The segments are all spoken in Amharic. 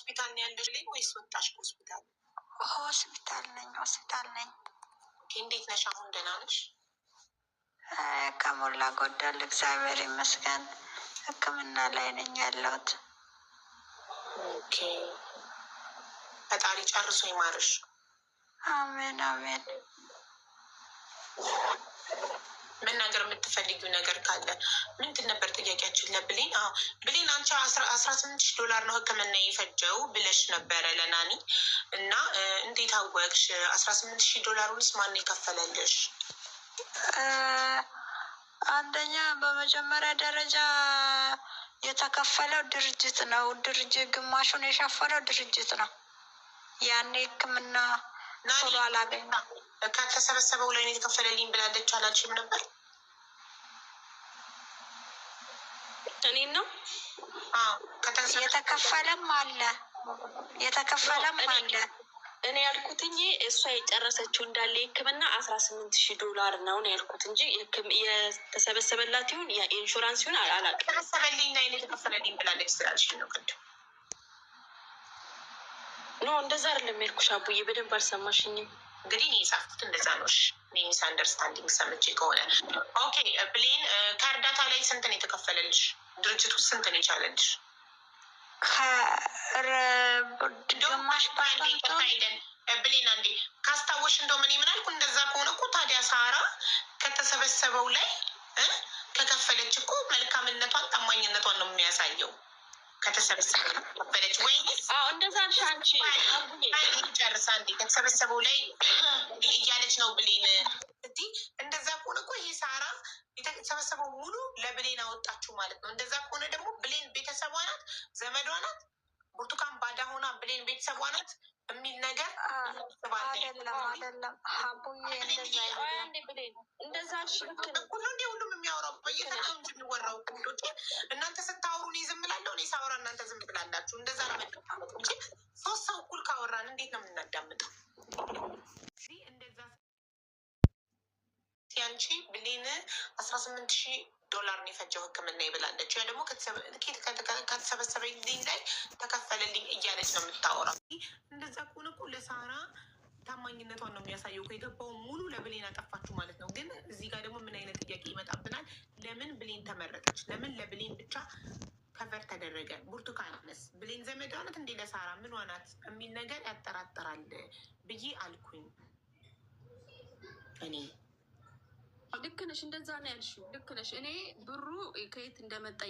ሆስፒታል ነው ያለሽ ወይስ ወጣሽ? ሆስፒታል ሆስፒታል ነኝ። እንዴት ነሽ አሁን? ደህና ነሽ? ከሞላ ጎደል እግዚአብሔር ይመስገን ሕክምና ላይ ነኝ ያለሁት። ኦኬ፣ ፈጣሪ ጨርሶ ይማርሽ። አሜን አሜን። መናገር የምትፈልጊው ነገር ካለ ምንድን ነበር ጥያቄያችን ለብሌን? ብሌን አንቺ $18,000 ነው ህክምና የፈጀው ብለሽ ነበረ ለናኒ እና እንዴት አወቅሽ? $18,000 ማን የከፈለልሽ? አንደኛ በመጀመሪያ ደረጃ የተከፈለው ድርጅት ነው። ግማሹን የሸፈነው ድርጅት ነው። ያኔ ህክምና ቶሎ አላገኘም። ከተሰበሰበው ላይ ነው የተከፈለልኝ ብላለች። አላልሽም ነበር? እኔ ነው የተከፈለም አለ እኔ ያልኩትኝ እሷ የጨረሰችው እንዳለ ህክምና $18,000 ነው ያልኩት እንጂ የተሰበሰበላት ይሁን የኢንሹራንስ ይሁን አላውቅም። ተሰበሰበልኝ እና የተከፈለልኝ ብላለች ስላልሽ ነው ቅድም። ኖ እንደዛ አይደለም ያልኩሽ አቡዬ፣ በደንብ አልሰማሽኝም። እንግዲህ እኔ የጻፍኩት እንደዛ ነው። ሚስ አንደርስታንዲንግ ሰምቼ ከሆነ ኦኬ። ብሌን ከእርዳታ ላይ ስንት ነው የተከፈለልሽ? ድርጅቱ ስንት ነው የቻለልሽ? ግማሽ ብሌን አንዴ ካስታወሽ እንደው ምን ይምናልኩ እንደዛ ከሆነ እኮ ታዲያ ሳራ ከተሰበሰበው ላይ ከከፈለች እኮ መልካምነቷን ታማኝነቷን ነው የሚያሳየው። ከተሰበሰበው ከፈለች ወይስ እንደዛ አንቺ ጨርሳ እንዴ ከተሰበሰበው ላይ እያለች ነው ብሌን እንዲ እንደዛ ከሆነ እኮ ይሄ ሳራ የተሰበሰበው ሙሉ ለብሌን አወጣችሁ ማለት ነው። እንደዛ ከሆነ ደግሞ ብሌን ቤተሰቧ ናት፣ ዘመዷ ናት። ብርቱካን ባዳ ሆና ብሌን ቤተሰቧ ናት የሚል ነገር አይደለም። ሀቡዬ እንደዛ ሁሉ እንዲ ሁሉም የሚያወራው በየተው እንጂ የሚወራው ሁሎች እናንተ ስታወሩ እኔ ዝም ብላለሁ፣ እኔ ሳወራ እናንተ ዝም ብላላችሁ። እንደዛ ነው መጣጣመጡ እንጂ ሶስት ሰው እኩል ካወራን እንዴት ነው የምናዳምጠው? እንደዛ ሲያንቺ ብሌን $18,000 ነው የፈጀው ህክምና ይብላለች። ያ ደግሞ ከተሰበሰበልኝ ላይ ተከፈለልኝ እያለች ነው የምታወራው። እንደዛ ከሆነ እኮ ለሳራ ታማኝነቷን ነው የሚያሳየው። ከገባውን ሙሉ ለብሌን አጠፋችሁ ማለት ነው። ግን እዚህ ጋር ደግሞ ምን አይነት ጥያቄ ይመጣብናል? ለምን ብሌን ተመረጠች? ለምን ለብሌን ብቻ ከቨር ተደረገ? ብርቱካንስ ብሌን ዘመድ ሆነት እንዴ ለሳራ ምን ሆናት የሚል ነገር ያጠራጠራል ብዬ አልኩኝ እኔ። ልክ ነሽ፣ እንደዛ ነው ያልሽው። ልክ ነሽ። እኔ ብሩ ከየት እንደመጣ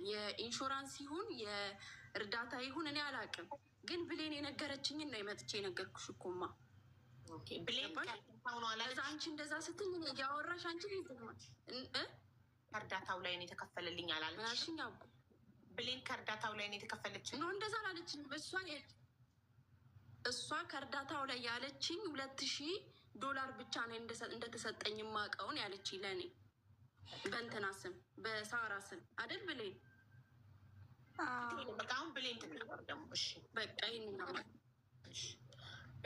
የኢንሹራንስ ይሁን የእርዳታ ይሁን እኔ አላውቅም። ግን ብሌን የነገረችኝን ነው የመጥቼ የነገርኩሽ እኮማ። አንቺ እንደዛ ስትኝ እያወራሽ አንቺ ከእርዳታው ላይ ነው የተከፈለልኝ አላለችኝ? ብሌን ከእርዳታው ላይ ነው የተከፈለች ነው እንደዛ አላለችኝ። እሷ ከእርዳታው ላይ ያለችኝ $2,000 ብቻ ነው እንደተሰጠኝ ማቀውን ያለችኝ ለእኔ በእንትና ስም በሳራ ስም አይደል ብሌን? በጣም ብሌን ትናገር ደግሞ። እሺ በቃ ይህን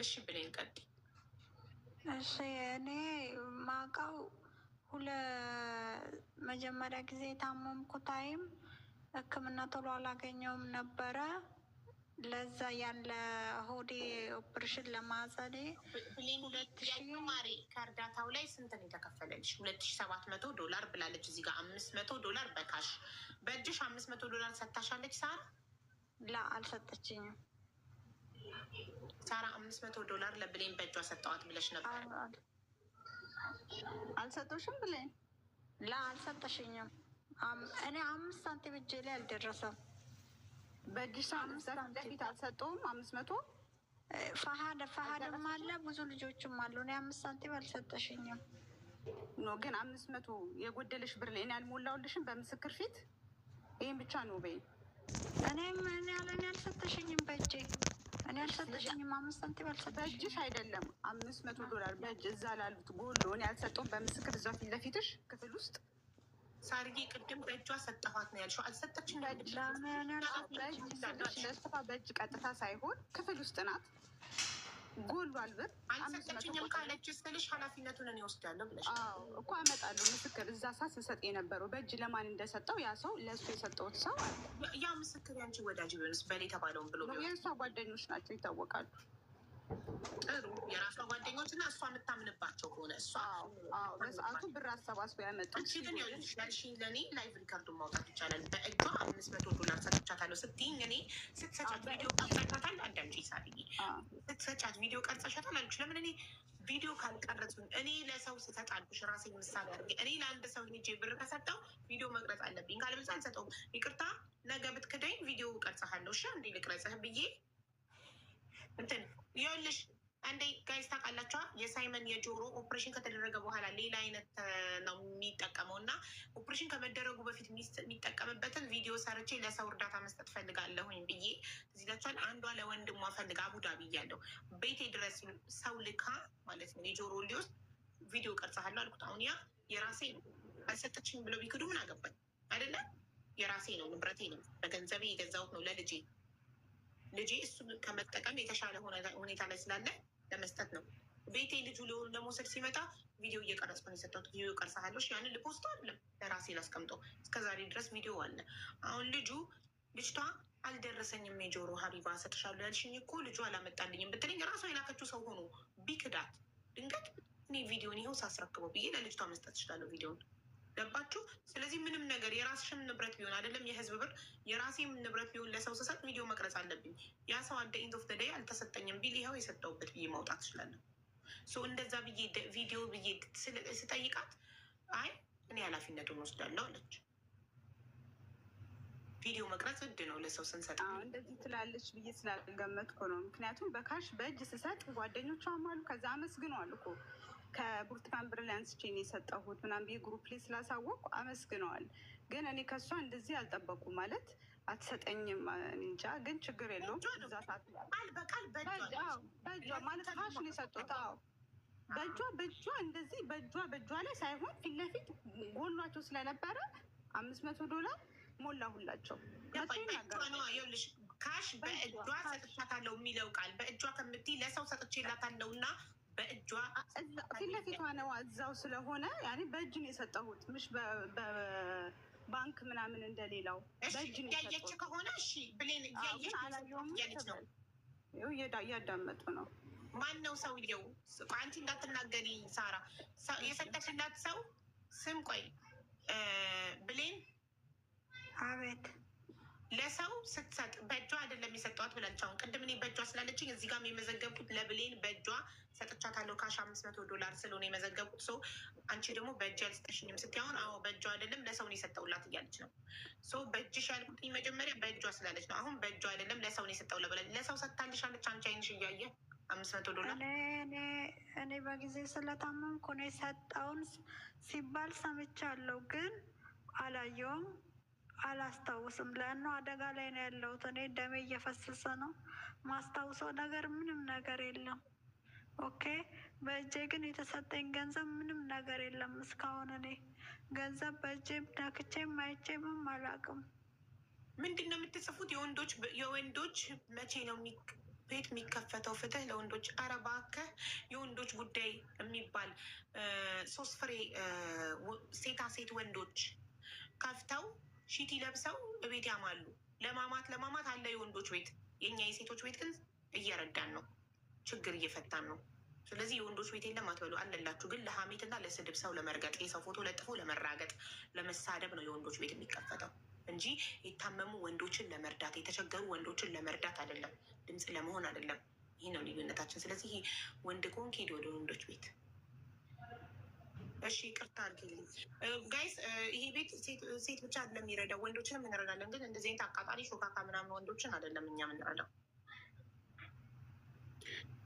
እሺ ብሌን ቀጥ። እሺ እኔ ማቀው መጀመሪያ ጊዜ የታመምኩታይም ህክምና ቶሎ አላገኘውም ነበረ። ለዛ ያለ ሆዴ ኦፕሬሽን ለማጸዴ ማሪ ከእርዳታው ላይ ስንት ነው የተከፈለልሽ? $2,700 ብላለች እዚህ ጋር። $500 በካሽ በእጅሽ $500 ሰታሻለች ሳራ? አልሰጠችኝም። ሳራ $500 ለብሌን በእጇ ሰጠዋት ብለሽ ነበር። አልሰጠሽም ብሌን? አልሰጠሽኝም። እኔ 5 ሳንቲም እጄ ላይ አልደረሰም። በእጅሽ በፊት አልሰጠውም። 500 ፈሀድም አለ ብዙ ልጆችም አሉ። እኔ 5 ሳንቲም አልሰጠሽኝም። ኖ ግን 500 የጎደለሽ ብር ላይ እኔ አልሞላውልሽም በምስክር ፊት። ይህን ብቻ ነው በይ። እኔ አልሰጠሽኝም በእጄ። እኔ አልሰጠሽኝም። 5 ሳንቲም አልሰጠሽኝም። በእጅሽ አይደለም $500 በእጅ እዛ ላሉት ጎሎ እኔ አልሰጠውም በምስክር እዛ ፊት ለፊትሽ ክፍል ውስጥ ሳርዬ ቅድም በእጇ ሰጠኋት ነው ያልሽው። አልሰጠችም። ለስፋ በእጅ ቀጥታ ሳይሆን ክፍል ውስጥ ናት። ጎሏል ብር አልሰጠችኝም ካለች ስልሽ ኃላፊነቱን እኔ እወስዳለሁ ብለሽ እኮ አመጣለሁ ምስክር። እዛ ሰዓት ስሰጥ የነበረው በእጅ ለማን እንደሰጠው ያ ሰው ለእሱ የሰጠውት ሰው አለ። ያ ምስክር ያንቺ ወዳጅ ቢሆንስ በሌ የተባለውን ብሎ የእሷ ጓደኞች ናቸው ይታወቃሉ። ጥሩ የራሷ ጓደኞች እና እሷ የምታምንባቸው ከሆነ እሷ በሰዓቱ ብር አሰባስበው ያመጡት። አንቺ ግን ያልሽኝ ለእኔ ላይቭ ሪከርዱን ማውጣት ይቻላል። በእጇ $500 ሰጥቻታለሁ ስትይኝ እኔ ስትሰጫት ቪዲዮ ቀርጸሻታል። አዳምጪ ሳብዬ ስትሰጫት ቪዲዮ ቀርጸሻታል አልኩሽ። ለምን እኔ ቪዲዮ ካልቀረጹኝ እኔ ለሰው ስሰጥ አልኩሽ ራሴ ምሳሌ አድርጌ እኔ ለአንድ ሰው ሄጄ ብር ከሰጠው ቪዲዮ መቅረጽ አለብኝ። ካለበለዚያ አልሰጠውም። ይቅርታ ነገ ብትክደኝ ቪዲዮ ቀርጸሃለሁ እሺ እንዴ ልቅረጽህ ብዬ እንትን ይኸውልሽ አንዴ ጋይስ ታውቃላችኋ የሳይመን የጆሮ ኦፕሬሽን ከተደረገ በኋላ ሌላ አይነት ነው የሚጠቀመው እና ኦፕሬሽን ከመደረጉ በፊት የሚጠቀምበትን ቪዲዮ ሰርቼ ለሰው እርዳታ መስጠት ፈልጋለሁኝ ብዬ እዚህ ላችኋል። አንዷ ለወንድሟ ፈልጋ አቡዳቢ እያለሁ ቤቴ ድረስ ሰው ልካ ማለት ነው የጆሮ ሊወስድ ቪዲዮ ቀርጸሃለሁ አልኩት። አሁን ያ የራሴ ነው። አልሰጠችኝ ብለው ቢክዱ ምን አገባኝ አይደለም። የራሴ ነው፣ ንብረቴ ነው፣ በገንዘቤ የገዛሁት ነው ለልጄ ልጄ እሱን ከመጠቀም የተሻለ ሁኔታ ላይ ስላለ ለመስጠት ነው። ቤቴ ልጁ ለመውሰድ ሲመጣ ቪዲዮ እየቀረጽኩ ነው የሰጠሁት። ቪዲዮ ቀርጸሃለሁ ያንን ልፖስቶ አይደለም ለራሴ ላስቀምጠው። እስከዛሬ ድረስ ቪዲዮ አለ። አሁን ልጅቷ አልደረሰኝም የጆሮ ሀቢባ ሰጥሻለሁ ያልሽኝ እኮ ልጁ አላመጣልኝም ብትለኝ ራሷ የላከችው ሰው ሆኖ ቢክዳት ድንገት እኔ ቪዲዮን ይኸው ሳስረክበው ብዬ ለልጅቷ መስጠት እችላለሁ ቪዲዮን። ገባችሁ? ስለዚህ ምንም ነገር የራስሽም ንብረት ቢሆን አይደለም የህዝብ ብር የራሴም ንብረት ቢሆን ለሰው ስሰጥ ቪዲዮ መቅረጽ አለብኝ። ያ ሰው አደ ኢንድ ኦፍ ደ ዴይ አልተሰጠኝም ቢል ይኸው የሰጠውበት ብዬ ማውጣት እችላለሁ። እንደዛ ብዬ ቪዲዮ ብዬ ስጠይቃት አይ እኔ ኃላፊነቱን ወስዳለሁ አለች። ቪዲዮ መቅረጽ ውድ ነው ለሰው ስንሰጥ። እንደዚህ ትላለች ብዬ ስላልገመትኩ ነው። ምክንያቱም በካሽ በእጅ ስሰጥ ጓደኞቿም አሉ። ከዛ አመስግነዋል እኮ ከብርቱካን ብር ላይ አንስቼ ነው የሰጠሁት ምናምን ብዬ ግሩፕ ላይ ስላሳወቁ አመስግነዋል። ግን እኔ ከእሷ እንደዚህ አልጠበቁ ማለት አትሰጠኝም እንጃ። ግን ችግር የለውም። እዛ ሰዓት በእጇ ማለት ካሽ ነው የሰጡት። በእጇ እንደዚህ በእጇ ላይ ሳይሆን ፊት ለፊት ጎሏቸው ስለነበረ $500 ሞላሁላቸው። ይኸውልሽ ካሽ በእጇ ሰጥቻታለሁ የሚለው ቃል በእጇ ከምትይ ለሰው ሰጥቼላታለሁ እና በእጇ ፊት ለፊቷ ነው እዛው ስለሆነ ያኔ በእጅ ነው የሰጠሁት። ምሽ በባንክ ምናምን እንደሌላው በእጅ ነው ያየች ከሆነ እሺ ብሌን እያየች ነው። እያዳመጡ ነው። ማን ነው ሰውየው? አንቺ እንዳትናገሪ ሳራ። የሰጠሽላት ሰው ስም ቆይ ብሌን። አቤት። ለሰው ስትሰጥ በእጇ አይደለም የሰጠዋት ብላለች። አሁን ቅድም እኔ በእጇ ስላለችኝ እዚህ ጋር የመዘገብኩት ለብሌን በእጇ ሰጥቻታለሁ ካሽ $500 ስለሆነ የመዘገብኩት ሰው። አንቺ ደግሞ በእጅ ያልሰጠሽኝም ስትይ አሁን አዎ በእጇ አይደለም ለሰው ነው የሰጠውላት እያለች ነው። በእጅሽ ያልኩትኝ መጀመሪያ በእጇ ስላለች ነው። አሁን በእጇ አይደለም ለሰው ነው የሰጠው ለብላለች። ለሰው ሰጥታልሻለች አንቺ አይንሽ እያየ $500 እኔ በጊዜ ስለታመምኩ ነው የሰጠውን ሲባል ሰምቻለሁ፣ ግን አላየውም፣ አላስታውስም። ለእነው አደጋ ላይ ነው ያለሁት። እኔ ደሜ እየፈሰሰ ነው። ማስታውሰው ነገር ምንም ነገር የለም። ኦኬ። በእጄ ግን የተሰጠኝ ገንዘብ ምንም ነገር የለም እስካሁን። እኔ ገንዘብ በእጄ ነክቼም አይቼምም አላውቅም። ምንድን ነው የምትጽፉት? የወንዶች መቼ ነው ቤት የሚከፈተው? ፍትህ ለወንዶች። ኧረ እባክህ የወንዶች ጉዳይ የሚባል 3 ፍሬ ሴታ ሴት ወንዶች ከፍተው ሺቲ ለብሰው ቤት ያማሉ። ለማማት አለ የወንዶች ቤት። የእኛ የሴቶች ቤት ግን እየረዳን ነው፣ ችግር እየፈታን ነው። ስለዚህ የወንዶች ቤት የለም አትበሉ። አለላችሁ ግን ለሀሜትና ለስድብ፣ ሰው ለመርገጥ፣ የሰው ፎቶ ለጥፎ ለመራገጥ፣ ለመሳደብ ነው የወንዶች ቤት የሚከፈተው እንጂ የታመሙ ወንዶችን ለመርዳት፣ የተቸገሩ ወንዶችን ለመርዳት አይደለም፣ ድምፅ ለመሆን አይደለም። ይህ ነው ልዩነታችን። ስለዚህ ወንድ ከሆንክ ሄድ ወደ ወንዶች ቤት። እሺ ይቅርታ አድርጊልኝ ጋይስ። ይሄ ቤት ሴት ብቻ አይደለም የሚረዳው፣ ወንዶችንም እንረዳለን። ግን እንደዚህ አይነት አቃጣሪ ሾካካ ምናምን ወንዶችን አይደለም እኛ የምንረዳው።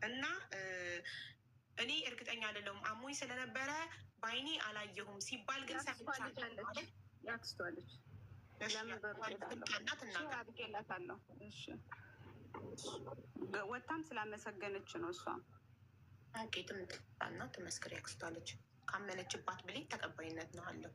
እና እኔ እርግጠኛ አይደለሁም አሞኝ ስለነበረ በአይኔ አላየሁም ሲባል ግን ሰምቻለሁ። ያክስቷለች አድርጌላታለሁ። ወታም ስላመሰገነች ነው እሷም ትምጣና ትመስክር። ያክስቷለች ካመነችባት ብሌን ተቀባይነት ነው አለው።